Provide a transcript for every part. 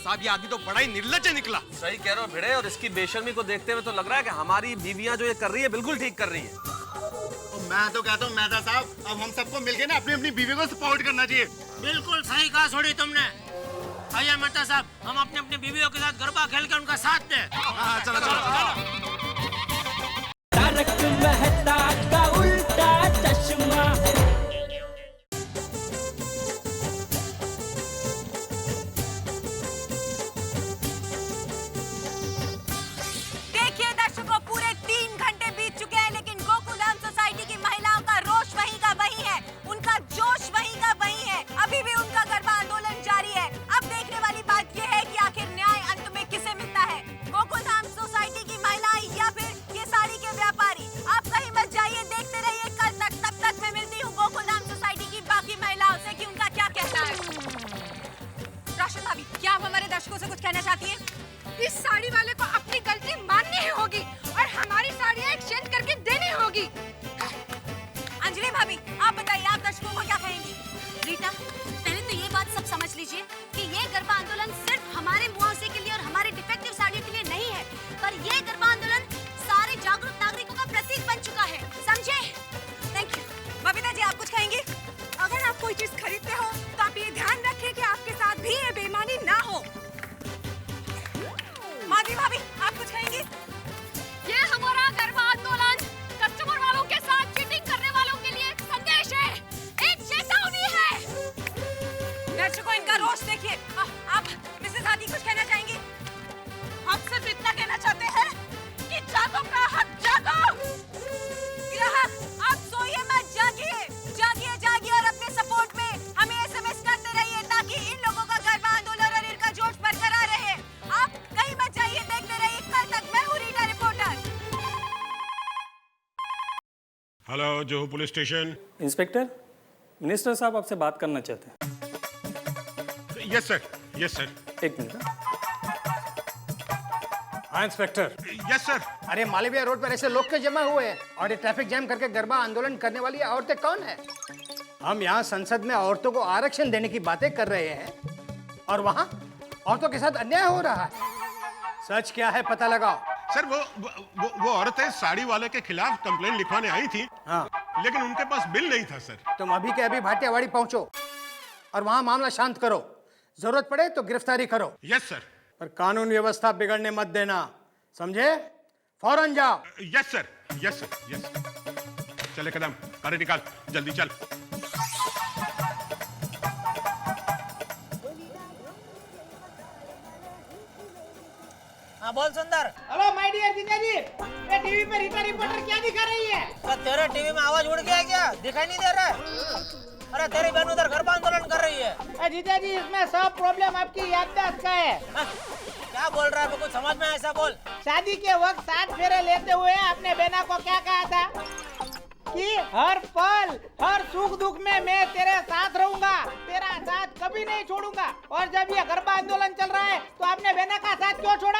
साहब, ये आदमी तो बड़ा ही निर्लज्ज निकला। सही कह रहे हो भिड़े, और इसकी बेशर्मी को देखते हुए तो लग रहा है कि हमारी बीवियां जो ये कर रही है बिल्कुल ठीक कर रही है। मैं तो कहता हूँ मेहता साहब, अब हम सबको मिलके ना अपनी अपनी बीवी को सपोर्ट करना चाहिए। बिल्कुल सही कहा छोड़ी तुमने। भैया मेहता साहब, हम अपने अपने बीवियों के साथ गरबा खेल के उनका साथ दें। चलो चलो। तारक मेहता का उल्टा चश्मा। देखिए दर्शकों, पूरे 3 घंटे बीत चुके हैं, लेकिन गोकुलधाम सोसाइटी की महिलाओं का रोष वहीं का वहीं है, उनका जोश वहीं का वहीं है। अभी भी उनका गरबा आंदोलन जारी है। अब देखने वाली बात यह है कि आखिर न्याय अंत में किसे मिलता है, गोकुलधाम सोसाइटी की महिलाएं या फिर ये साड़ी के व्यापारी। आप कहीं मत जाइए, देखते रहिए कल तक। तब तक मैं मिलती हूँ गोकुलधाम सोसाइटी की बाकी महिलाओं से कि उनका क्या कहना है। राशन भाभी, क्या आप हमारे दर्शकों से कुछ कहना चाहती हैं? इस साड़ी वाले को अपनी गलती माननी होगी और हमारी साड़ियाँ एक्सचेंज करके देनी होगी। अंजलि भाभी, आप बताइए, आप दर्शकों को क्या कहेंगी? रीटा, पहले तो ये बात सब समझ लीजिए कि ये गरबा आंदोलन सिर्फ हमारे मुआवजे के लिए और हमारे डिफेक्टिव साड़ियों के लिए नहीं है, पर ये गरबा आंदोलन सारे जागरूक नागरिकों का प्रतीक बन चुका है, समझे? Thank you. बबीता जी, आप कुछ कहेंगी? अगर आप कोई चीज खरीदते हो तो आप ये ध्यान रखें कि आपके साथ भी ये बेईमानी ना हो। माधवी भाभी, आप कुछ कहेंगी? ये हमारा गरबा आंदोलन कस्टमर वालों के साथ चीटिंग करने वालों के लिए एक संदेश है, एक चेतावनी है। दर्शकों, इनका रोष देखिए। आप मिसेस आदि कुछ कहना चाहेंगी? हम सिर्फ इतना कहना चाहते हैं कि जागो ग्राहक, जागो। ग्राहक, आप सोइए मत, जागिए, जागिए, जागिए और अपने सपोर्ट में हमें SMS करते रहिए ताकि इन लोगों का गरबा आंदोलन और इनका जोश बरकरार रहे। आप कहीं मत जाइए, देखते रहिए कल तक। मैं हूँ Rita reporter. Hello, Juhu police station. Inspector, minister साहब आपसे बात करना चाहते हैं। Yes sir, yes sir. एक मिनट। हाँ इंस्पेक्टर। Yes sir. अरे मालवीय रोड पर ऐसे लोग क्यों जमा हुए हैं और ये ट्रैफिक जाम करके गरबा आंदोलन करने वाली औरतें कौन है? हम यहाँ संसद में औरतों को आरक्षण देने की बातें कर रहे हैं और वहाँ औरतों के साथ अन्याय हो रहा है। सच क्या है पता लगाओ। सर वो औरतें साड़ी वाले के खिलाफ कंप्लेंट लिखवाने आई थी। हाँ, लेकिन उनके पास बिल नहीं था सर। तुम अभी के अभी भाटियावाड़ी पहुंचो और वहाँ मामला शांत करो। जरूरत पड़े तो गिरफ्तारी करो। Yes sir. पर कानून व्यवस्था बिगड़ने मत देना, समझे? फौरन जाओ। Yes sir, yes sir, yes. चले कदम, अरे निकाल जल्दी चल। हाँ बोल सुंदर। हेलो माय डियर जीजा जी, ये टीवी पे रीटा रिपोर्टर क्या दिखा रही है? तो तेरे टीवी में आवाज उड़ गया है क्या? दिखाई नहीं दे रहा है? अरे तेरी बहन उधर गरबा आंदोलन कर रही है। जीजा जी, इसमें सब प्रॉब्लम आपकी याददाश्त का है। क्या बोल रहा है? कुछ समझ में ऐसा बोल। शादी के वक्त 7 फेरे लेते हुए अपने बेना को क्या कहा था कि हर पल हर सुख दुख में मैं तेरे साथ रहूंगा, तेरा साथ कभी नहीं छोड़ूंगा। और जब ये गरबा आंदोलन चल रहा है तो आपने बेना का साथ क्यों छोड़ा?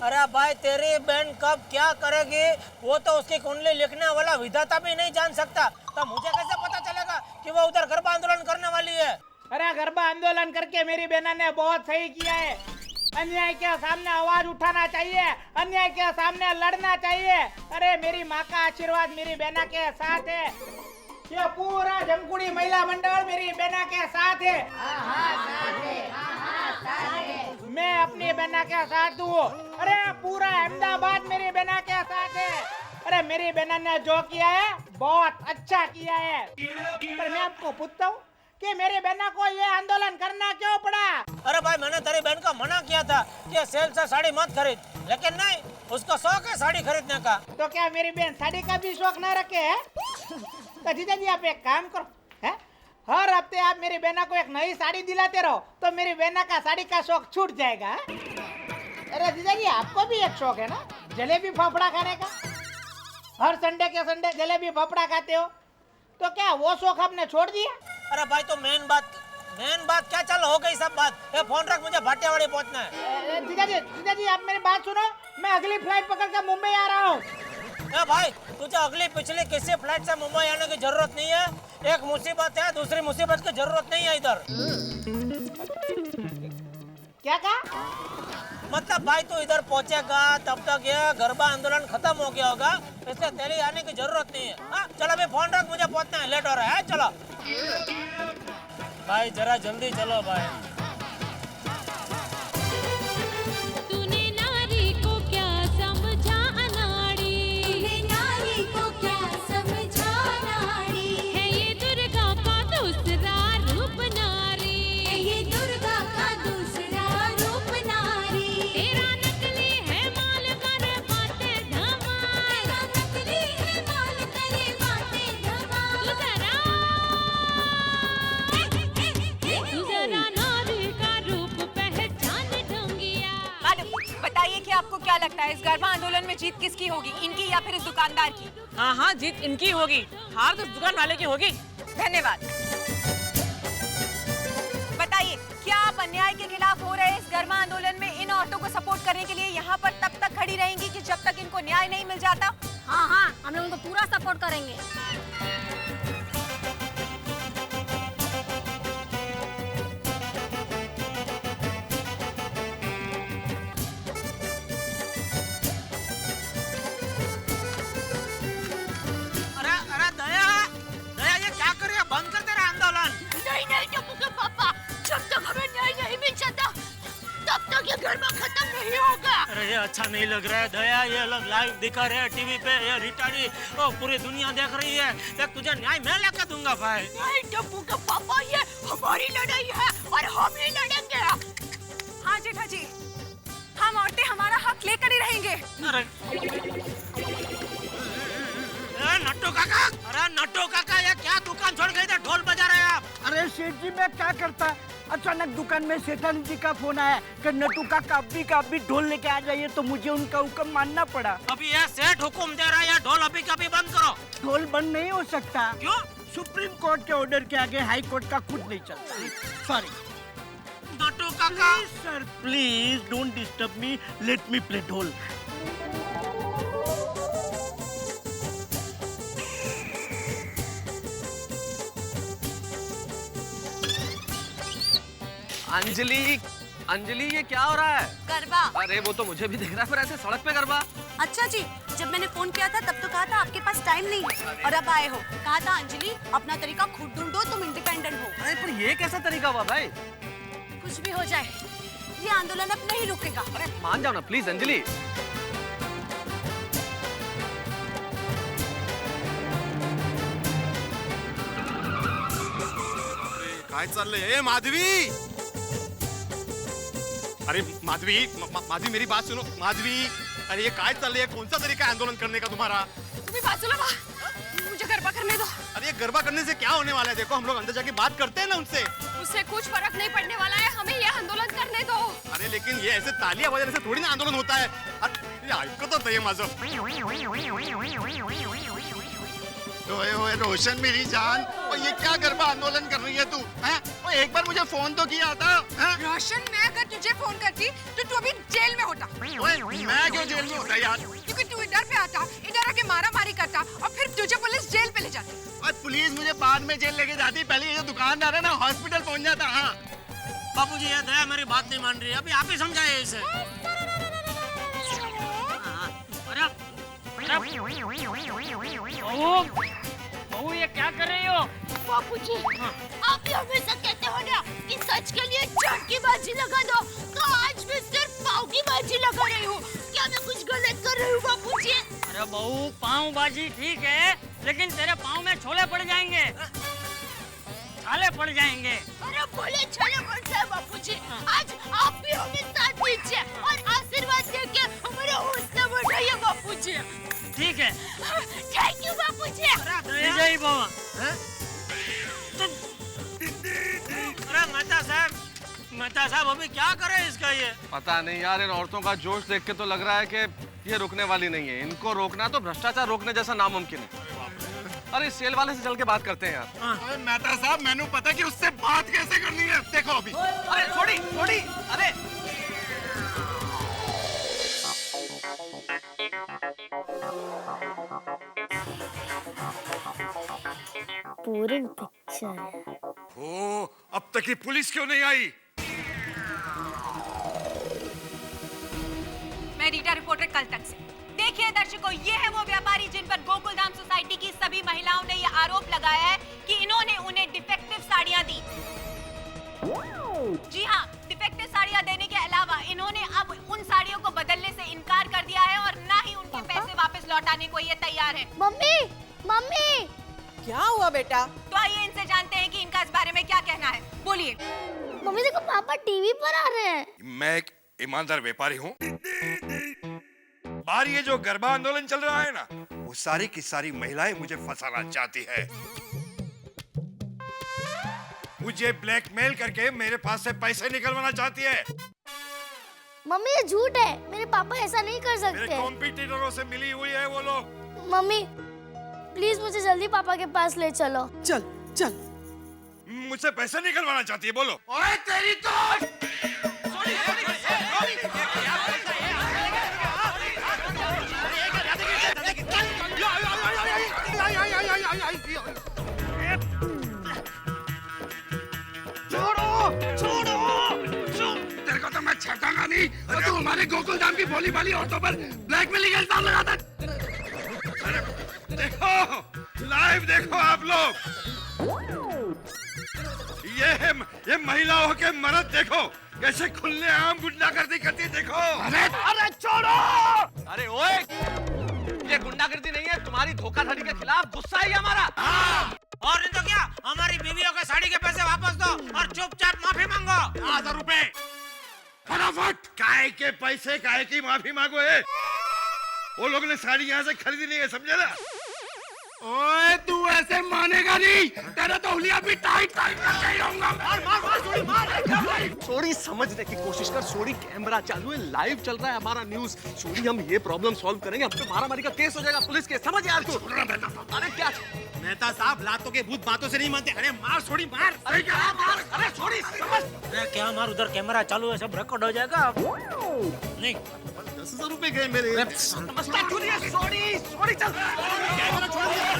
अरे भाई, तेरी बहन कब क्या करेगी वो तो उसकी कुंडली लिखने वाला विधाता भी नहीं जान सकता। तो मुझे कैसे पता चलेगा कि वो उधर गरबा आंदोलन करने वाली है? अरे गरबा आंदोलन करके मेरी बहना ने बहुत सही किया है। अन्याय के सामने आवाज उठाना चाहिए, अन्याय के सामने लड़ना चाहिए। अरे मेरी माँ का आशीर्वाद मेरी बहना के साथ है। ये पूरा जमकुड़ी महिला मंडल मेरी बहना के साथ है। मैं अपनी बहना के साथ हूँ। अरे पूरा अहमदाबाद मेरी बहना के साथ है। अरे मेरी बहना ने जो किया है बहुत अच्छा किया है। पर मैं आपको पूछता हूँ कि मेरी बहना को ये आंदोलन करना क्यों पड़ा? अरे भाई, मैंने तेरी बहन को मना किया था कि सेल से साड़ी मत खरीद, लेकिन नहीं, उसको शौक है साड़ी खरीदने का। तो क्या मेरी बहन साड़ी का भी शौक न रखे है? तो जीजा जी, आप एक काम करो, है? हर हफ्ते आप मेरी बहना को एक नई साड़ी दिलाते रहो तो मेरी बहना का साड़ी का शौक छूट जाएगा। अरे जीजा जी, आपको भी एक शौक है ना, जलेबी फाफड़ा खाने का? हर संडे के संडे जलेबी फाफड़ा खाते हो, तो क्या वो शौक आपने छोड़ दिया? अरे भाई, तो मेन बात क्या? चल हो गई सब बात। ये फोन रख, मुझे भाटियावाड़ी पहुंचना है। जीजा जी, आप मेरी बात सुनो, मैं अगली फ्लाइट पकड़ कर मुंबई आ रहा हूँ। भाई, तुझे अगली पिछली किसी फ्लाइट से मुंबई आने की जरूरत नहीं है। एक मुसीबत है, दूसरी मुसीबत की जरूरत नहीं है इधर। क्या कहा? मतलब भाई तू इधर पहुंचेगा तब तक ये गरबा आंदोलन खत्म हो गया होगा, इसलिए तेरी आने की जरूरत नहीं है। हाँ चलो अभी फोन रख, मुझे पहुंचना है, लेट हो रहा है। चलो भाई जरा जल्दी चलो भाई। तूने नारी को क्या समझा अनाड़ी, तूने नारी को क्या समझा अनाड़ी, है ये दुर्गा का दूसरा रूप नारी, है ये दुर्गा का दूसरा रूप नारी, तेरा नकली है माल करे बातें धमा, तेरा नकली है माल करे बातें धमा, तू जरा नारी का रूप पहचान ढंगिया। मैडम बताइए कि आपको क्या लगता है इस गरबा आंदोलन में जीत किसकी होगी, इनकी या फिर इस दुकानदार की? हाँ हाँ जीत इनकी होगी, हार तो दुकान वाले की होगी। धन्यवाद। बताइए क्या आप अन्याय के खिलाफ हो रहे इस गरबा आंदोलन में इन औरतों को सपोर्ट करने के लिए यहाँ पर तब तक खड़ी रहेंगी कि जब तक इनको न्याय नहीं मिल जाता? हाँ हाँ हम लोग उनको पूरा सपोर्ट करेंगे। अरे अरे दया दया ये क्या कर रही है, बंद कर दे रहा आंदोलन। नहीं नहीं टप्पू के पापा, जब तक हमें न्याय नहीं मिल जाता तब तक ये गरबा खत्म नहीं होगा। अरे ये अच्छा नहीं लग रहा है दया, ये लोग लाइव दिखा रहे हैं टीवी पे, ये रिटार्डी पूरी दुनिया देख रही है। देख तुझे न्याय मैं लेकर दूंगा भाई। नहीं टप्पू के पापा, ये हमारी लड़ाई है और हम ही लड़ेंगे। हाँ जेठा जी, हम औरतें हमारा हक लेकर ही रहेंगे। अरे नट्टू काका, अरे नट्टू काका ये क्या दुकान छोड़ गए थे, ढोल बजा रहे हैं आप? अरे सेठ जी मैं क्या करता, अचानक दुकान में सेठानी जी का फोन आया कि नटू काका अभी ढोल लेके आ जाइए, तो मुझे उनका हुक्म मानना पड़ा। अभी ये सेठ हुकुम दे रहा है, ये ढोल अभी कभी बंद करो। ढोल बंद नहीं हो सकता। क्यों? सुप्रीम कोर्ट के ऑर्डर के आगे हाई कोर्ट का खुद नहीं चलता। सॉरी नट्टू काका। Sir please don't disturb me, let me play ढोल। अंजलि अंजलि ये क्या हो रहा है? गरबा। अरे वो तो मुझे भी दिख रहा है, पर ऐसे सड़क पे गरबा। अच्छा जी, जब मैंने फोन किया था तब तो कहा था आपके पास टाइम नहीं है, और अब आए हो। कहा था अंजलि अपना तरीका खुद ढूंढो, तुम इंडिपेंडेंट हो। अरे पर ये कैसा तरीका हुआ भाई? कुछ भी हो जाए ये आंदोलन अब नहीं रुकेगा। अरे मान जाओ ना प्लीज अंजलि। काय चाललंय? ए माधवी, अरे माधवी, माधवी मेरी बात सुनो माधवी। अरे ये काय चाललंय? कौन सा तरीका है आंदोलन करने का तुम्हारा? तुम्हें बात सुनो, मुझे गरबा करने दो। अरे ये गरबा करने से क्या होने वाला है? देखो हम लोग अंदर जाके बात करते हैं ना उनसे। उससे कुछ फर्क नहीं पड़ने वाला है, हमें ये आंदोलन करने दो। अरे लेकिन ये ऐसे तालियां बजाने से थोड़ी ना आंदोलन होता है। अरे ये ऐकत होतं माझं। ओए ओए रोशन मेरी जान, और ये क्या गरबा आंदोलन कर रही है तू? हैं? और एक बार मुझे फोन तो किया था। हैं? रोशन, मैं अगर तुझे फोन करती तो तू अभी जेल में होता। ओए मैं क्यों जेल में होता यार? क्योंकि तू इधर पे आता, इधर आके मारा मारी करता और फिर तुझे पुलिस जेल पे ले जाती। और पुलिस मुझे बाद में जेल लेके जाती, पहले ये जो दुकानदार है ना हॉस्पिटल पहुंच जाता। हाँ बाबूजी ये दया मेरी बात नहीं मान रही है, अभी आप ही समझाइए इसे। बहू ये क्या कर रही हो? बापूजी, आप ही हमेशा कहते हो ना कि सच के लिए झूठ की बाजी लगा दो, तो आज मैं सिर्फ पाव की बाजी लगा रही हूँ। क्या मैं कुछ गलत कर रही हूँ बापूजी? अरे बहू पाव बाजी ठीक है, लेकिन तेरे पाव में छोले पड़ जाएंगे, छाले पड़ जाएंगे। अरे बोले छले पड़ जाए बापूजी, आज आप भी हमें साथ दीजिए और आशीर्वाद देके हमारा हौसला बढ़ाइए बापूजी। ठीक है, थैंक यू बापूजी। जय बाबा। अरे मेहता साहब अभी क्या करे इसका ये? पता नहीं यार, इन औरतों का जोश देख के तो लग रहा है कि ये रुकने वाली नहीं है। इनको रोकना तो भ्रष्टाचार रोकने जैसा नामुमकिन है। अरे इस सेल वाले से चल के बात करते हैं यार। अरे मेहता साहब मैंने पता कि उससे बात कैसे करनी है, देखो अभी। अरे छोड़ी छोड़ी, अरे पूरी पिक्चर है। ओ, अब तक ये पुलिस क्यों नहीं आई? मैं रीटा रिपोर्टर कल तक से। देखिए दर्शकों, ये है वो व्यापारी जिन पर गोकुलधाम सोसाइटी की सभी महिलाओं ने ये आरोप लगाया है कि इन्होंने उन्हें डिफेक्टिव साड़ियां दी। जी हाँ, डिफेक्टिव साड़ियां देने के अलावा इन्होंने अब उन साड़ियों को बदलने से इनकार कर दिया है और ना ही उनके पैसे वापस लौटाने को ये तैयार है। मम्मी मम्मी क्या हुआ बेटा? तो आइए इनसे जानते हैं कि इनका इस बारे में क्या कहना है। बोलिए। मम्मी देखो, पापा टीवी पर आ रहे हैं। मैं एक ईमानदार व्यापारी हूँ। बाहर ये जो गरबा आंदोलन चल रहा है ना, वो सारी की सारी महिलाएं मुझे फंसाना चाहती है। मुझे ब्लैकमेल करके मेरे पास से पैसे निकलवाना चाहती है। मम्मी ये झूठ है, मेरे पापा ऐसा नहीं कर सकते। मेरे कॉम्पिटिटरों से मिली हुई है वो लोग। मम्मी प्लीज मुझे जल्दी पापा के पास ले चलो। चल चल। मुझसे पैसे निकलवाना चाहती है, बोलो। ओए तेरी तो तेरे को तो मैं छटांगा नहीं। और तू हमारे गोकुलधाम की भोली भाली औरतों पर ब्लैकमेलिंग का इल्जाम लगाता। अरे देखो, लाइव देखो आप लोग। ये महिलाओं के मर्द देखो कैसे खुले आम गुंडागर्दी करती, देखो। अरे छोड़ो। अरे ओए, ये गुंडागर्दी नहीं है, तुम्हारी धोखाधड़ी के खिलाफ गुस्सा है हमारा। और नहीं तो क्या, हमारी बीवियों के साड़ी के पैसे वापस दो और चुपचाप माफी मांगो। 1000 रुपए फटाफट। काय के पैसे, काय की माफी मांगो है। वो लोग ने साड़ी यहाँ से खरीदी नहीं है, समझे ना? ओए तू ऐसे मानेगा नहीं, तेरा तो उंगलियां भी टाइट टाइट करके ही रहूंगा। सोडी समझने की कोशिश कर। सोडी कैमरा चालू है, लाइव चल रहा है हमारा न्यूज। सोडी हम ये प्रॉब्लम सॉल्व करेंगे, अब तो मारामारी का केस हो जाएगा, पुलिस केस। समझ यार तू। अरे क्या मेहता साहब, लातों के भूत बातों से नहीं मानते। अरे मार छोड़ी मार। अरे क्या मार? अरे छोड़ी समझ। अरे क्या मार, उधर कैमरा चालू है, सब रिकॉर्ड हो जाएगा। नहीं 10,000 रुपए गए मेरे। समझता क्यों नहीं है? सोडी सोडी चल। कैमरा छोड़ दिया।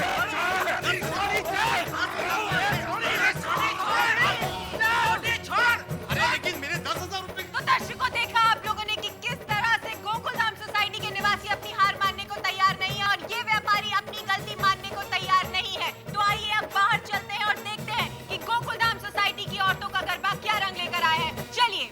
अरे लेकिन मेरे 10,000 रुपए। तो दर्शकों, देखा आप लोगों ने कि किस तरह से गोकुलधाम सोसाइटी के निवासी अपनी हार मानने को तैयार नहीं है और ये व्यापारी अपनी गलती मानने को तैयार नहीं है। तो आइए अब बाहर चलते हैं और देखते हैं कि गोकुलधाम सोसाइटी की औरतों का गरबा क्या रंग लेकर आया है। चलिए।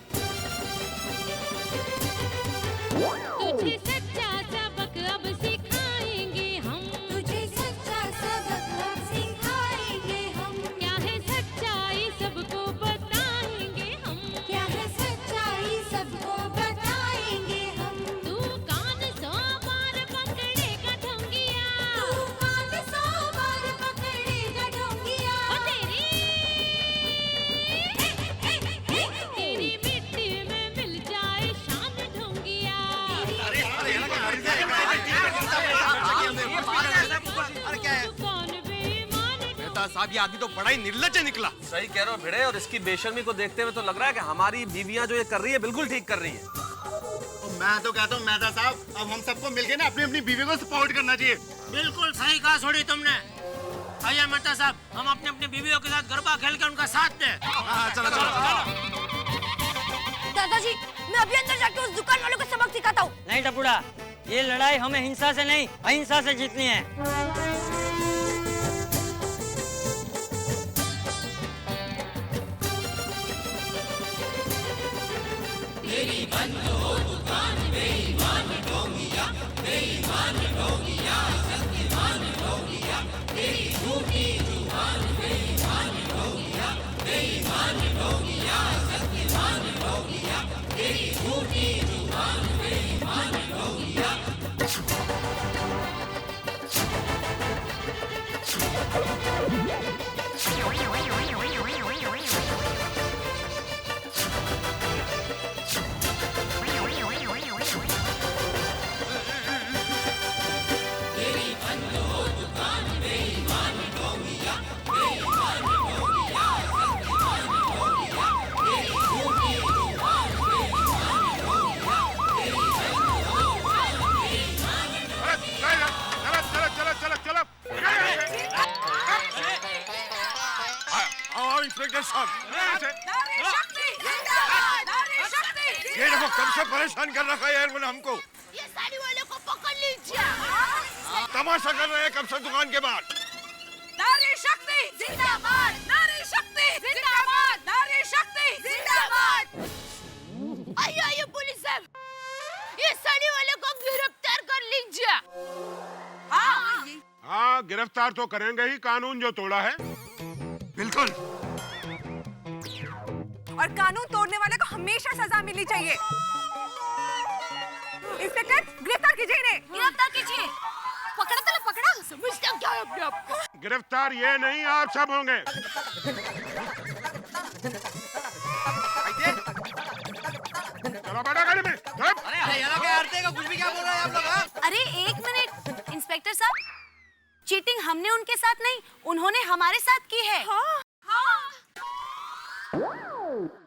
तुझे सच्चा सबक अब सिखाएंगे हम। तुझे सच्चा सबक अब सिखाएंगे हम। क्या है सच्चाई सबको बताएंगे हम। क्या है सच्चाई सबको बताएंगे हम। तू कान 100 बार पकड़ेगा ढोंगिया। तू कान 100 बार पकड़ेगा ढोंगिया। ओ तेरी मिट्टी में मिल जाए शान ढोंगिया। मेहता साहब, ये आदमी तो बड़ा ही निर्लज्ज निकला। सही कह रहे हो भिड़े, और इसकी बेशर्मी को देखते हुए तो लग रहा है कि हमारी बीवियां जो ये कर रही है बिल्कुल ठीक कर रही है। मैं तो कहता हूँ मेहता साहब, अब हम सबको मिलके ना अपनी अपनी बीवी को सपोर्ट करना चाहिए। बिल्कुल सही कहा छोड़ी तुमने। आइए मेहता साहब, हम अपनी अपनी बीवियों के साथ गरबा खेल के उनका साथ दें। चलो चलो। दादाजी, मैं अभी अंदर जाके उस दुकान वालों को सबक सिखाता हूँ। नहीं टपुड़ा, ये लड़ाई हमें हिंसा से नहीं अहिंसा से जीतनी है। ये देखो कब से परेशान कर रखा है यार हमको। तमाशा कर रहे हैं कब से दुकान के बाहर? नारी शक्ति जिंदाबाद, नारी शक्ति जिंदाबाद, नारी शक्ति जिंदाबाद। आइए आइए पुलिस साहब, ये साड़ी वाले को गिरफ्तार कर लीजिए। हाँ, गिरफ्तार तो करेंगे ही, कानून जो तोड़ा है। बिल्कुल। और कानून तोड़ने वाले को हमेशा सजा मिलनी चाहिए। इंस्पेक्टर, गिरफ्तार कीजिए इन्हें। गिरफ्तार कीजिए। पकड़ा तो पकड़ा। समझते क्या है अपने आप को? गिरफ्तार ये नहीं, आप सब होंगे। चलो बैठो गाड़ी में। अरे यहाँ क्या आरती का कुछ भी क्या बोल रहे हैं आप लोग? अरे एक मिनट इंस्पेक्टर साहब, चीटिंग हमने उनके साथ नहीं, उन्होंने हमारे साथ की है।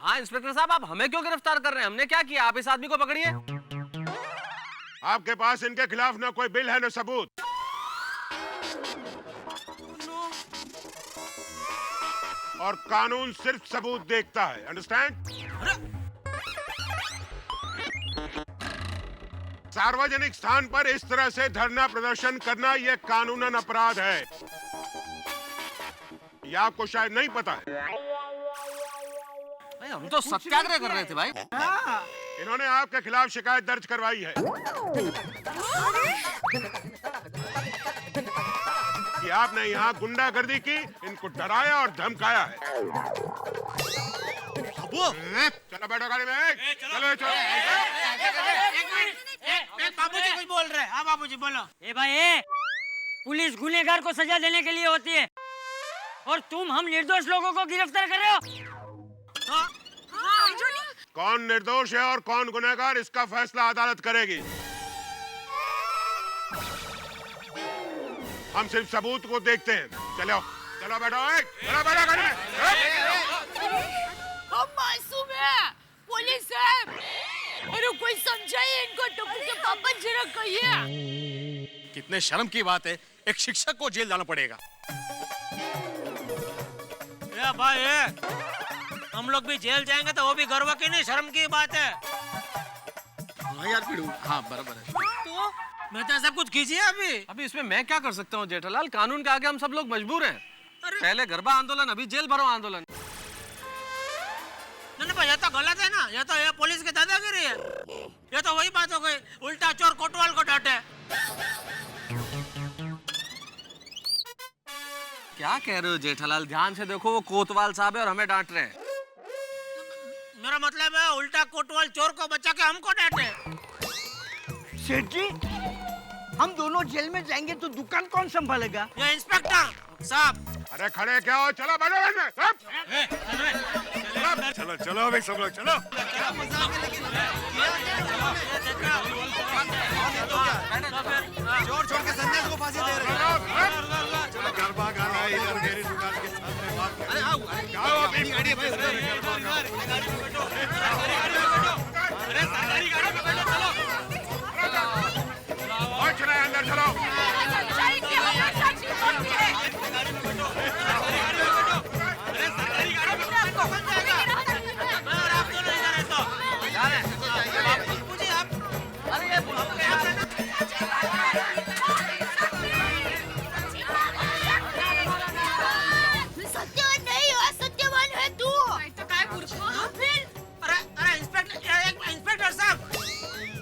हाँ इंस्पेक्टर साहब, आप हमें क्यों गिरफ्तार कर रहे हैं? हमने क्या किया? आप इस आदमी को पकड़िए। आपके पास इनके खिलाफ न कोई बिल है न सबूत। और कानून सिर्फ सबूत देखता है, अंडरस्टैंड? सार्वजनिक स्थान पर इस तरह से धरना प्रदर्शन करना यह कानूनन अपराध है। यह आपको शायद नहीं पता है। हम तो सत्याग्रह कर रहे थे भाई। इन्होंने आपके खिलाफ शिकायत दर्ज करवाई है कि आपने यहाँ गुंडागर्दी की, इनको डराया और धमकाया है। चलो बैठो गाड़ी में। चलो चलो। बाबूजी कुछ बोल रहे हैं। हाँ बाबूजी बोलो। ए भाई, पुलिस गुनहगार को सजा देने के लिए होती है, और तुम हम निर्दोष लोगों को गिरफ्तार कर रहे हो। कौन निर्दोष है और कौन गुनहगार, इसका फैसला अदालत करेगी। हम सिर्फ सबूत को देखते हैं। चलो चलो बैठो। चलो बैठो गाड़ी में। हम मासूम हैं पुलिस साहब। अरे कोई समझाइए इनको, टप्पू के पापा जरा कहिए। कितने शर्म की बात है, एक शिक्षक को जेल जाना पड़ेगा। ये भाई हम लोग भी जेल जाएंगे तो वो भी गर्व की नहीं, शर्म की बात है। हाँ यार पिड़ू, हाँ बराबर है। तो मैं तो सब कुछ कीजिए अभी इसमें मैं क्या कर सकता हूँ जेठालाल? कानून के आगे हम सब लोग मजबूर हैं। पहले गरबा आंदोलन, अभी जेल भरो आंदोलन। नहीं भाई, ये तो गलत है ना। ये तो ये पुलिस की दादागिरी है। ये तो वही बात हो गई, उल्टा चोर कोतवाल को डांटे। क्या कह रहे हो जेठालाल? ध्यान से देखो, वो कोतवाल साहब है और हमें डांट रहे हैं। मेरा मतलब है उल्टा कोतवाल चोर को बचा के हमको डांटे। सेठ जी, हम दोनों जेल में जाएंगे तो दुकान कौन संभालेगा? ये इंस्पेक्टर साहब। अरे खड़े क्या हो? चलो बैठो गाड़ी में। चलो चलो अभी सब लोग चलो। चोर छोड़ के संन्यास को फांसी दे रहे हैं। चलो गरबा गा रहा है इधर मेरी दुकान के सामने बात कर। अरे आओ अभी गाड़ी में अरे सरकारी गाड़ी में बैठो। चलो अंदर चलो। सत्यवान नहीं हो, सत्यवान है तू। अरे इंस्पेक्टर साहब,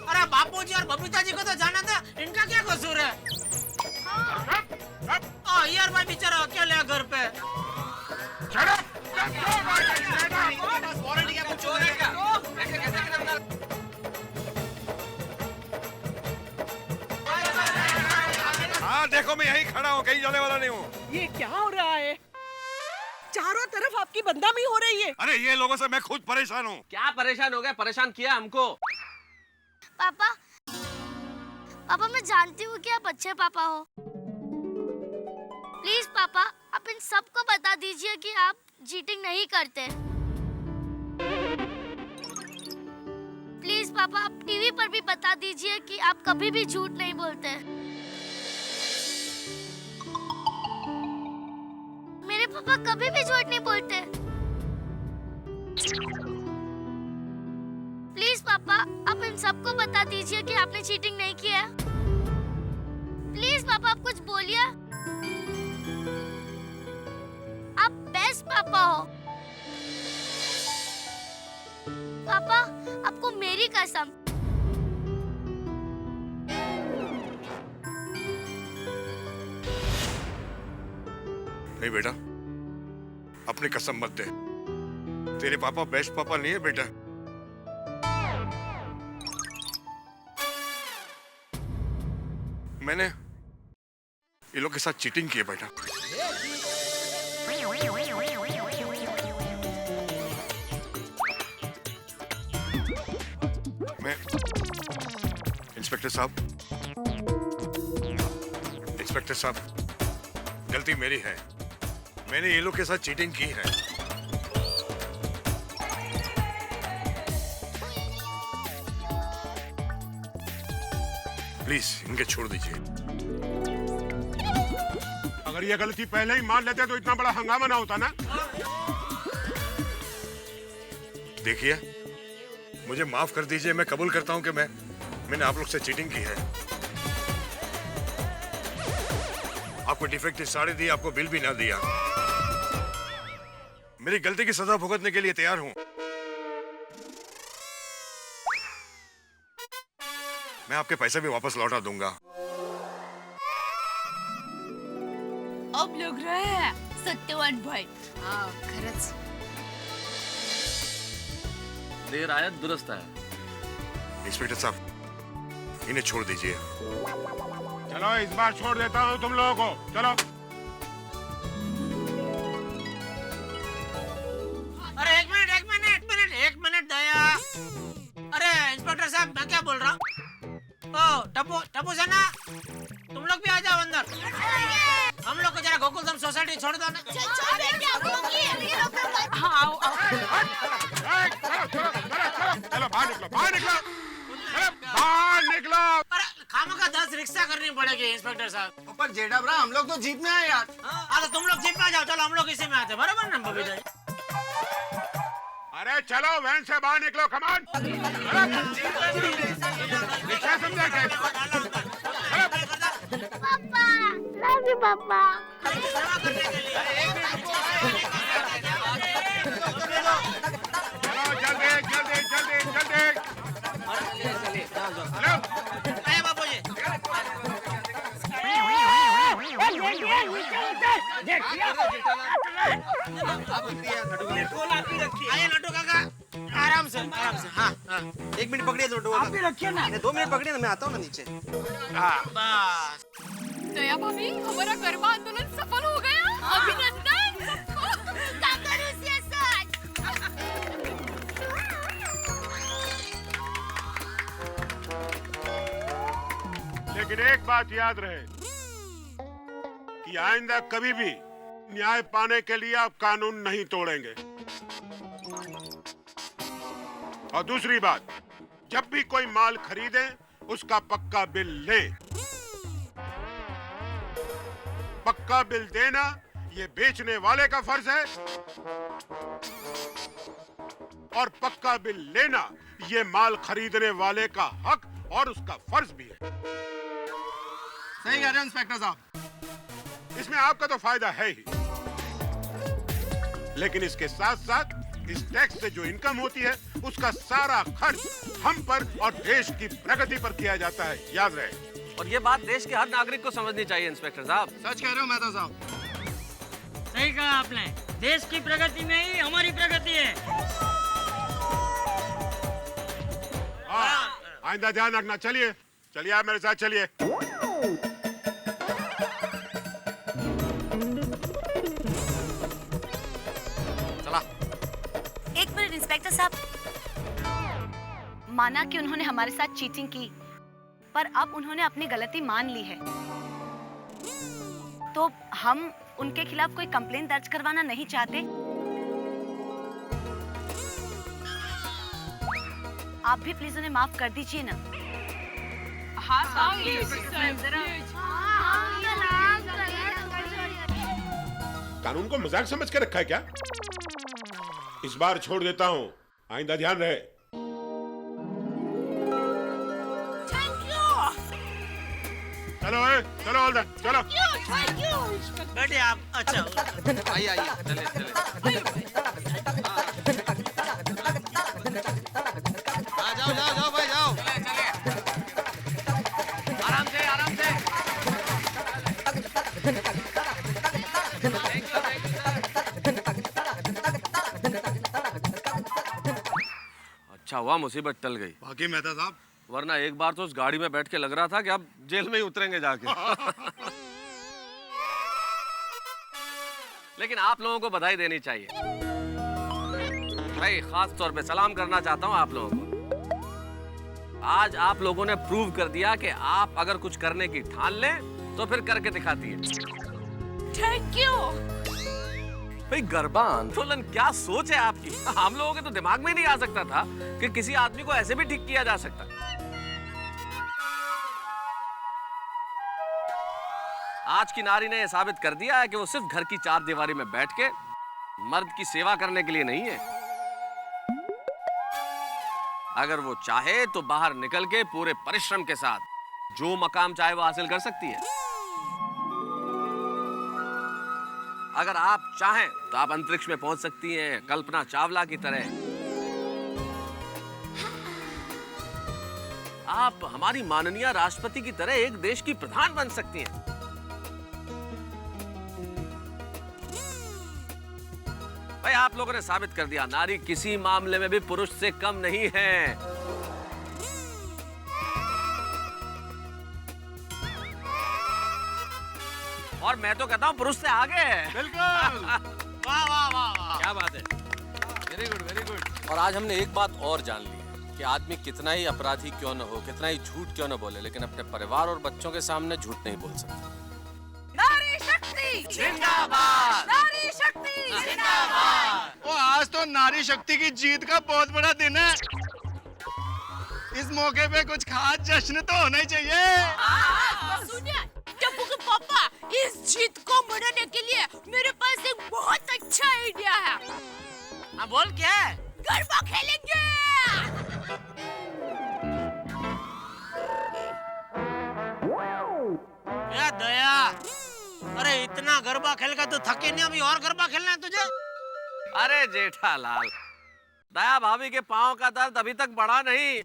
अरे बापूजी और बबीता जी को तो जाना था, इनका क्या कसूर है? यार भाई बेचारा अकेले घर पे। हाँ देखो, मैं यहीं खड़ा हूँ, कहीं जाने वाला नहीं हूँ। ये क्या हो रहा है? चारों तरफ आपकी बदनामी हो रही है। अरे ये लोगों से मैं खुद परेशान हूँ। क्या परेशान हो गए? परेशान किया हमको। पापा, पापा मैं जानती हूँ कि आप अच्छे पापा हो। प्लीज पापा, आप इन सबको बता दीजिए कि आप चीटिंग नहीं करते। प्लीज पापा, आप टीवी पर भी बता दीजिए कि आप कभी भी झूठ नहीं बोलते। मेरे पापा कभी भी झूठ नहीं बोलते। प्लीज पापा, आप इन सबको बता दीजिए कि आपने चीटिंग नहीं किया। प्लीज पापा आप कुछ बोलिए। आप बेस्ट पापा हो। पापा आपको मेरी कसम। नहीं बेटा, अपनी कसम मत दे। तेरे पापा बेस्ट पापा नहीं है बेटा। मैंने ये लोग के साथ चीटिंग की है बेटा। मैं इंस्पेक्टर साहब, गलती मेरी है। मैंने ये लोग के साथ चीटिंग की है। प्लीज इनके छोड़ दीजिए। अगर ये गलती पहले ही मान लेते तो इतना बड़ा हंगामा ना होता ना। देखिए, मुझे माफ कर दीजिए। मैं कबूल करता हूं कि मैंने आप लोग से चीटिंग की है। आपको डिफेक्टिव साड़ी दी, आपको बिल भी ना दिया। मेरी गलती की सजा भुगतने के लिए तैयार हूं। मैं आपके पैसे भी वापस लौटा दूंगा। अब लग रहा है सत्यवान भाई। हाँ खरंच। देर आया दुरुस्त आया। इंस्पेक्टर साहब, इन्हें छोड़ दीजिए। चलो इस बार छोड़ देता हूँ तुम लोगों को। चलो। अरे एक मिनट दया। अरे इंस्पेक्टर साहब, मैं क्या बोल रहा हूँ? ओ टप्पू सेना, तुम लोग भी आ जाओ अंदर। हम लोग को जरा गोकुलधाम सोसाइटी छोड़ दो ना। हाँ आओ। चलो बाहर निकलो। अरे खामखा 10 रिक्शा करनी पड़ेगी इंस्पेक्टर साहब। पर जेडा ब्रा, हम लोग तो जीप में आए यार। हाँ तो तुम लोग जीप में आ जाओ। चलो हम लोग इसी में आते, बराबर ना बबी जी? अरे चलो वैन से बाहर निकलो। कमान। क्या समझा क्या? पापा लव यू पापा। चलो जल्दी। आए बापू जी। आइए नटू काका, आराम से। हाँ। 1 मिनट पकड़िए नटू काका। आप भी रखिए ना। 2 मिनट पकड़िए ना, मैं आता हूँ ना नीचे। बस। दया भाभी, हमारा गरबा आंदोलन सफल हो गया। अभिनंदन। लेकिन एक बात याद रहे कि आइंदा कभी भी न्याय पाने के लिए आप कानून नहीं तोड़ेंगे। और दूसरी बात, जब भी कोई माल खरीदे उसका पक्का बिल लें। पक्का बिल देना ये बेचने वाले का फर्ज है और पक्का बिल लेना ये माल खरीदने वाले का हक और उसका फर्ज भी है। सही कह रहे हो इंस्पेक्टर साहब। इसमें आपका तो फायदा है ही, लेकिन इसके साथ साथ इस टैक्स से जो इनकम होती है उसका सारा खर्च हम पर और देश की प्रगति पर किया जाता है, याद रहे। और ये बात देश के हर नागरिक को समझनी चाहिए इंस्पेक्टर साहब। सच कह रहे हो मेहता साहब। सही कहा आपने। देश की प्रगति में ही हमारी प्रगति है। आइंदा ध्यान रखना। चलिए आप मेरे साथ चलिए। चला। एक मिनट इंस्पेक्टर साहब, माना कि उन्होंने हमारे साथ चीटिंग की, पर अब उन्होंने अपनी गलती मान ली है, तो हम उनके खिलाफ कोई कंप्लेंट दर्ज करवाना नहीं चाहते। आप भी प्लीज उन्हें माफ कर दीजिए ना। हाँ कानून को मजाक समझ के रखा है क्या? इस बार छोड़ देता हूँ, आइंदा ध्यान रहे। चलो चलो ऑल दैट चलो। बैठे आप। अच्छा आइए आइए चले चले। जाओ जाओ जाओ भाई जाओ। आराम से आराम से। अच्छा हुआ मुसीबत टल गई। बाकी मेहता साहब, वरना एक बार तो उस गाड़ी में बैठ के लग रहा था कि अब जेल में ही उतरेंगे जाके। लेकिन आप लोगों को बधाई देनी चाहिए भाई, खास तौर पे सलाम करना चाहता हूं आप लोगों को। आज आप लोगों ने प्रूव कर दिया कि आप अगर कुछ करने की ठान लें तो फिर करके दिखाती है। Thank you. भाई गरबा आंदोलन क्या सोच है आपकी? हम लोगों के तो दिमाग में नहीं आ सकता था कि किसी आदमी को ऐसे भी ठीक किया जा सकता। आज की नारी ने यह साबित कर दिया है कि वो सिर्फ घर की चार दीवारी में बैठ के मर्द की सेवा करने के लिए नहीं है। अगर वो चाहे तो बाहर निकल के पूरे परिश्रम के साथ जो मकाम चाहे वो हासिल कर सकती है। अगर आप चाहें तो आप अंतरिक्ष में पहुंच सकती हैं, कल्पना चावला की तरह। आप हमारी माननीय राष्ट्रपति की तरह एक देश की प्रधान बन सकती हैं। भाई आप लोगों ने साबित कर दिया नारी किसी मामले में भी पुरुष से कम नहीं है। और मैं तो कहता हूं पुरुष से आगे है। बिल्कुल। वाह वाह वाह, क्या बात है, वेरी गुड वेरी गुड। और आज हमने एक बात और जान ली है कि आदमी कितना ही अपराधी क्यों न हो, कितना ही झूठ क्यों न बोले, लेकिन अपने परिवार और बच्चों के सामने झूठ नहीं बोल सकता। नारी शक्ति जिंदाबाद, नारी शक्ति जिंदाबाद। वो आज तो नारी शक्ति की जीत का बहुत बड़ा दिन है। इस मौके पे कुछ खास जश्न तो होना ही चाहिए। सुनिए टप्पू के पापा, इस जीत को मनाने के लिए मेरे पास एक बहुत अच्छा आइडिया है। हाँ बोल क्या है? गरबा खेलेंगे। या दया, अरे इतना गरबा खेल का तो थके नहीं, अभी और गरबा खेलना है तुझे? अरे जेठालाल, दया भाभी के पांव का दर्द अभी तक बढ़ा नहीं,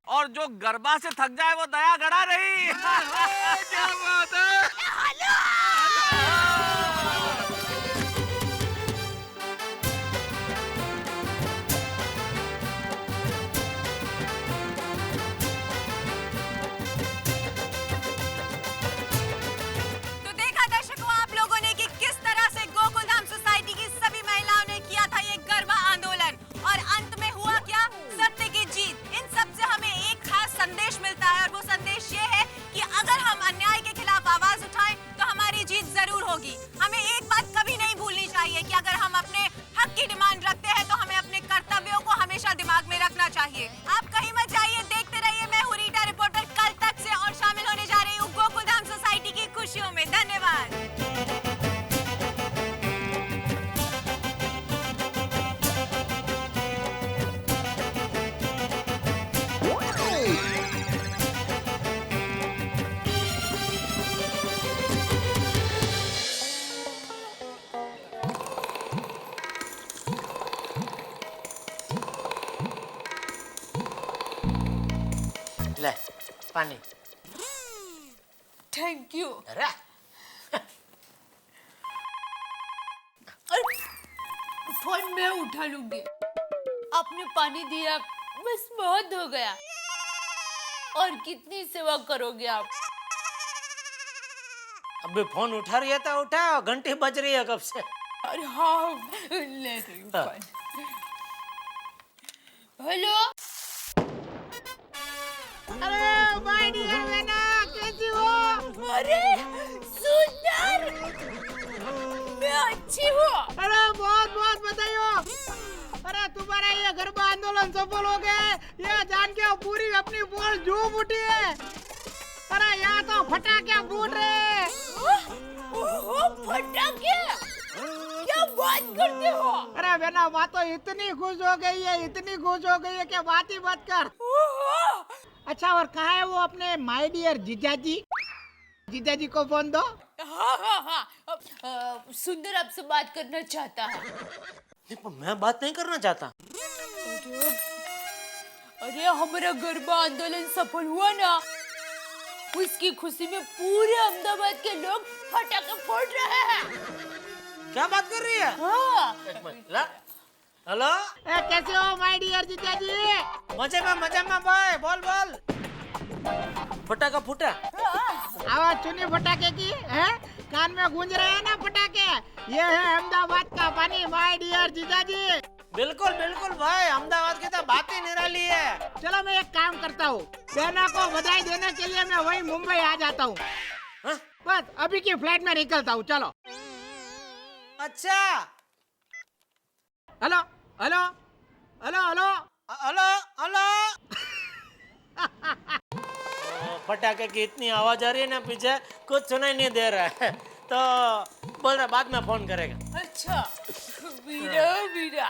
और जो गरबा से थक जाए वो दया गड़ा नहीं। क्या बात है? तो देखा दर्शकों आप लोगों ने कि किस तरह से गोकुलधाम सोसाइटी की सभी महिलाओं ने किया था ये गरबा आंदोलन, और अंत में हुआ क्या? सत्य की जीत। इन सब से हमें एक खास संदेश मिलता है, और वो संदेश ये है कि अगर हम अन्याय के खिलाफ आवाज उठाएं तो हमारी जीत जरूर होगी। हमें एक बात कभी नहीं भूलनी चाहिए कि अगर हम अपने हक की डिमांड रखते हैं तो हमें अपने कर्तव्यों को हमेशा दिमाग में रखना चाहिए। आप कहीं मत जाइए, देखते रहिए। मैं हूं रीटा रिपोर्टर कल तक से, और शामिल होने जा रही हूँ गोकुलधाम सोसाइटी की खुशियों में। धन्यवाद। ले पानी। Thank you. अरे फोन मैं उठा लूंगी। आपने पानी दिया, बस बहुत हो गया। और कितनी सेवा करोगे आप? अबे फोन उठा रही है तो उठा, घंटी बज रही है कब से। अरे हाँ, ले रही हूँ फोन। हेलो। अरे माय डियर बेना, कैसी हो? अरे सुंदर, मैं अच्छी हूँ। अरे बहुत बहुत बधाई हो। अरे तुम्हारा ये गरबा आंदोलन सफल हो गया है, ये जान के पूरी अपनी बोल झूम उठी है। अरे यहाँ तो फटाके फूट रहे हैं। फटाके? क्या बात करते हो? अरे बेना, माँ तो इतनी खुश हो गई है, इतनी खुश हो गई है कि बात ही मत कर। अच्छा, और कहाँ है वो अपने माय डियर जीजाजी? जीजा जी को फोन दो। हाँ हाँ हाँ सुंदर आपसे बात करना चाहता है। मैं बात नहीं करना चाहता। अरे हमारा गरबा आंदोलन सफल हुआ ना, उसकी खुशी में पूरे अहमदाबाद के लोग पटाखे फोड़ रहे हैं। क्या बात कर रही है? हाँ। हेलो, कैसे हो माय डियर जीजा जी? मजे में भाई, बोल बोल। फटाका फूटा? आवाज सुनी फटाके की है? कान में गूंज रहे हैं ना फटाके? ये है अहमदाबाद का पानी माय डियर जीजा जी। बिल्कुल बिल्कुल भाई, अहमदाबाद की तो बात ही निराली है। चलो मैं एक काम करता हूँ, बहना को बधाई देने के लिए मैं वही मुंबई आ जाता हूँ। बस अभी की फ्लाइट में निकलता हूँ, चलो। अच्छा। Hello hello hello hello hello hello. फटाके की इतनी आवाज आ रही है ना पीछे, कुछ सुनाई नहीं दे रहा है, तो बोल रहा बाद में फोन करेगा। अच्छा वीरा वीरा।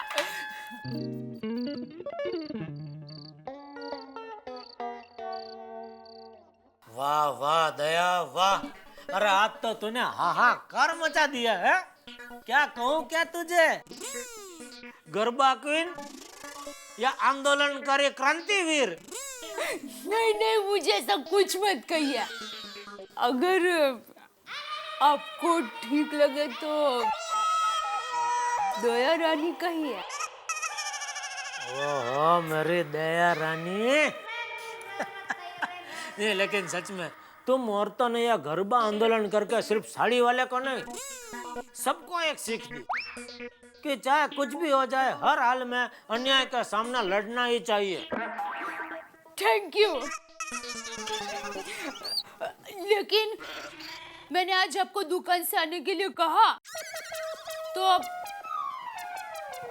वाह वाह दया वाह, अरे आज तो तूने हाहाकार मचा दिया है। क्या कहूँ क्या तुझे, गरबा क्वीन या आंदोलनकारी क्रांतिवीर? नहीं नहीं, मुझे ऐसा कुछ मत कहिए। अगर आपको ठीक लगे तो दया रानी कहिए। ओहो मेरी दया रानी। नहीं लेकिन सच में तुम औरतों ने यह गरबा आंदोलन करके सिर्फ साड़ी वाले को नहीं, सबको एक सीख दी कि चाहे कुछ भी हो जाए, हर हाल में अन्याय का सामना लड़ना ही चाहिए। Thank you. लेकिन मैंने आज आपको दुकान से आने के लिए कहा, तो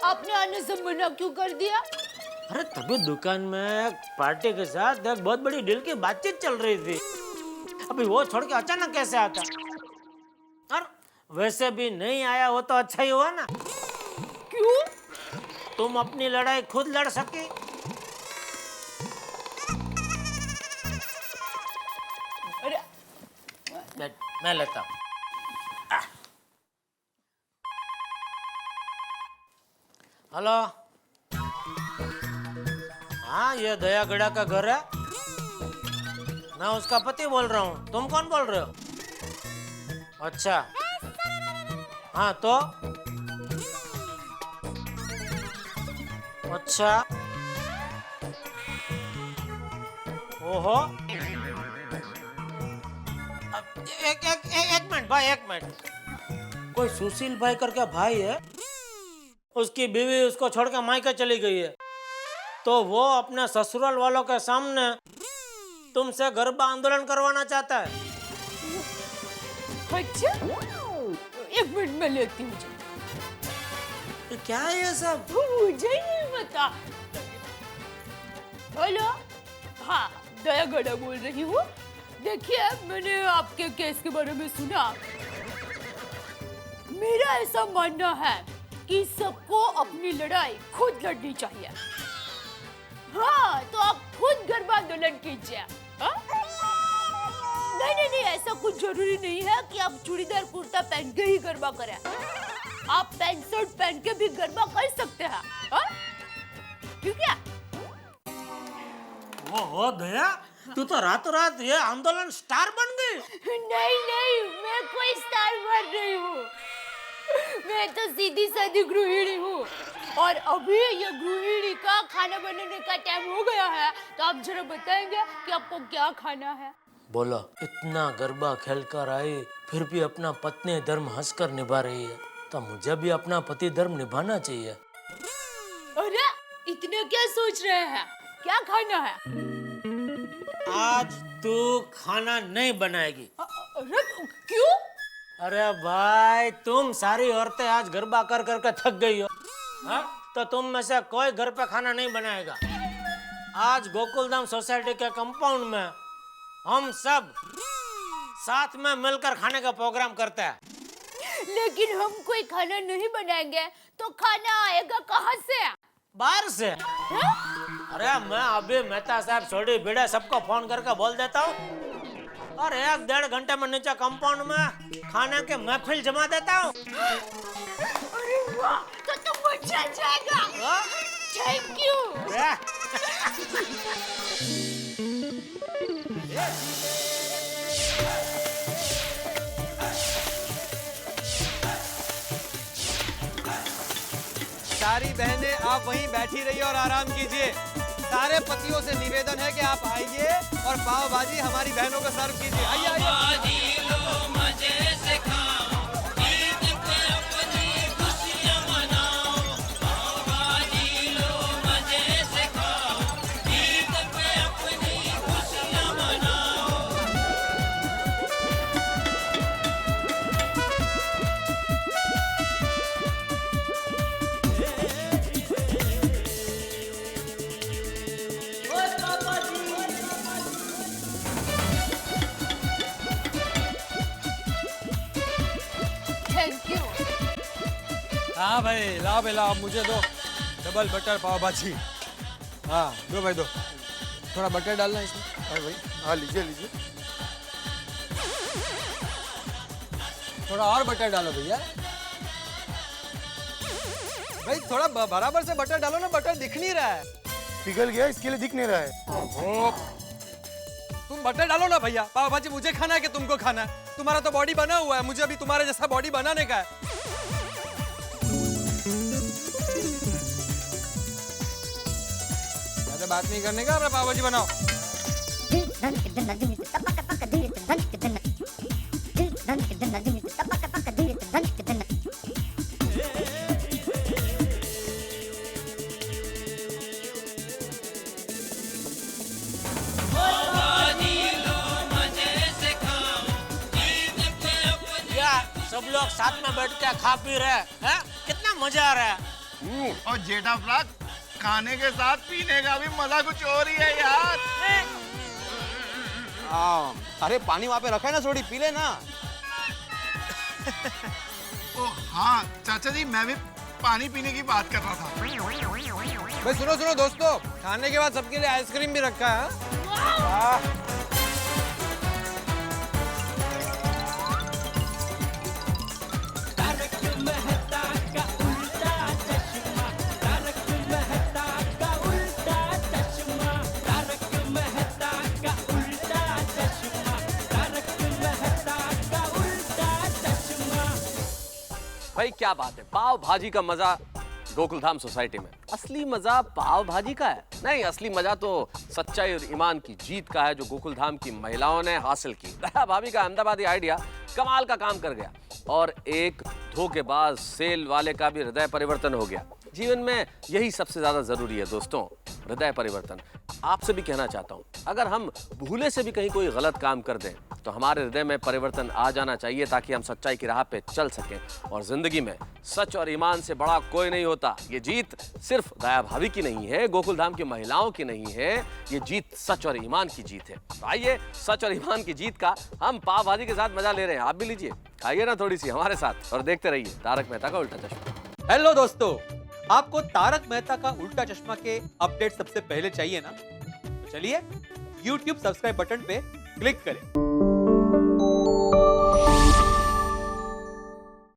आपने आने से मना क्यों कर दिया? अरे तभी दुकान में पार्टी के साथ एक बहुत बड़ी डील की बातचीत चल रही थी, अभी वो छोड़ के अचानक कैसे आता? और वैसे भी नहीं आया हो तो अच्छा ही हुआ ना। क्यों? तुम अपनी लड़ाई खुद लड़ सके। अरे मैं लेता हूँ। हेलो, हाँ ये दया गड़ा का घर है, मैं उसका पति बोल रहा हूँ। तुम कौन बोल रहे हो? अच्छा हाँ तो अच्छा, ओहो एक मिनट भाई, एक मिनट। कोई सुशील भाई करके भाई है, उसकी बीवी उसको छोड़ के मायके चली गई है, तो वो अपने ससुराल वालों के सामने तुमसे गरबा आंदोलन करवाना चाहता है। अच्छा, एक मिनट में लेती हूँ। तो क्या है ये सब? मुझे नहीं पता। हेलो, हाँ दया गड़ा बोल रही हूँ। देखिए मैंने आपके केस के बारे में सुना, मेरा ऐसा मानना है कि सबको अपनी लड़ाई खुद लड़नी चाहिए। हाँ तो आप खुद गरबा आंदोलन कीजिए। नहीं नहीं नहीं, ऐसा कुछ जरूरी नहीं है कि आप चूड़ीदार कुर्ता पहन के ही गरबा करें, आप पैंट शर्ट पहन के भी गरबा कर सकते हैं। ठीक है? वो दया, तू तो रातों रात ये आंदोलन स्टार बन गई। नहीं नहीं, मैं कोई स्टार बन रही हूँ, मैं तो सीधी सादी गृहिणी हूँ। और अभी ये गृहिणी का खाना बनाने का टाइम हो गया है, तो आप जरा बताएंगे कि आपको क्या खाना है? बोलो, इतना गरबा खेल कर आई फिर भी अपना पत्नी धर्म हंसकर निभा रही है, तो मुझे भी अपना पति धर्म निभाना चाहिए। अरे इतने क्या सोच रहे हैं, क्या खाना है? आज तू खाना नहीं बनाएगी। अरे क्यों? अरे भाई, तुम सारी औरतें आज गरबा कर कर के थक गई हो, हाँ? तो तुम में से कोई घर पे खाना नहीं बनाएगा। आज गोकुलधाम सोसाइटी के कंपाउंड में हम सब साथ में मिलकर खाने का प्रोग्राम करते हैं। लेकिन हम कोई खाना नहीं बनाएंगे तो खाना आएगा कहाँ से? बाहर से। अरे मैं अभी मेहता साहब, सोडी भिड़े सबको फोन करके बोल देता हूँ, और 1-1.5 घंटे में नीचे कंपाउंड में खाने के महफिल जमा देता हूँ। अरे वाह, तो मजा आ जाएगा। Thank you. सारी बहनें आप वहीं बैठी रहिए और आराम कीजिए। सारे पतियों से निवेदन है कि आप आइए और पाव भाजी हमारी बहनों को सर्व कीजिए। आइए आइए। हाँ भाई लाओ भाई लाओ, मुझे दो डबल बटर पाव भाजी। हाँ दो भाई दो, थोड़ा बटर डालना इसमें। हाँ भाई, हाँ लीजिए लीजिए, थोड़ा और बटर डालो भैया। भाई थोड़ा बराबर से बटर डालो ना, बटर दिख नहीं रहा है। पिघल गया इसके लिए दिख नहीं रहा है। तुम बटर डालो ना भैया, पाव भाजी मुझे खाना है कि तुमको खाना है? तुम्हारा तो बॉडी बना हुआ है, मुझे अभी तुम्हारे जैसा बॉडी बनाने का है। ज्यादा बात नहीं करने का, अपना पाव भाजी बनाओ। सब लोग साथ में बैठ के खा पी रहे हैं, कितना मजा आ रहा है। और जेठा फ्लाक, खाने के साथ पीने का भी मजा कुछ और ही है यार। अरे पानी वहाँ पे रखा है ना, थोड़ी पी ले ना। ओ हाँ चाचा जी, मैं भी पानी पीने की बात कर रहा था। भाई सुनो सुनो दोस्तों, खाने के बाद सबके लिए आइसक्रीम भी रखा है। भाई क्या बात है, पाव भाजी का मजा गोकुलधाम सोसाइटी में। असली मजा पाव भाजी का है नहीं, असली मजा तो सच्चाई और ईमान की जीत का है जो गोकुलधाम की महिलाओं ने हासिल की। दया भाभी का अहमदाबादी आइडिया कमाल का काम कर गया और एक धोखेबाज सेल वाले का भी हृदय परिवर्तन हो गया। जीवन में यही सबसे ज्यादा जरूरी है दोस्तों, हृदय परिवर्तन। आपसे भी कहना चाहता हूँ, अगर हम भूले से भी कहीं कोई गलत काम कर दें तो हमारे हृदय में परिवर्तन आ जाना चाहिए ताकि हम सच्चाई की राह पे चल सकें। और जिंदगी में सच और ईमान से बड़ा कोई नहीं होता। ये जीत सिर्फ दया भाभी की नहीं है, गोकुलधाम की महिलाओं की नहीं है, ये जीत सच और ईमान की जीत है। तो आइए सच और ईमान की जीत का हम पाव भाजी के साथ मजा ले रहे हैं, आप भी लीजिए, खाइए ना थोड़ी सी हमारे साथ और देखते रहिए तारक मेहता का उल्टा चश्मा। हेलो दोस्तों, आपको तारक मेहता का उल्टा चश्मा के अपडेट सबसे पहले चाहिए ना? तो चलिए YouTube सब्सक्राइब बटन पे क्लिक करें।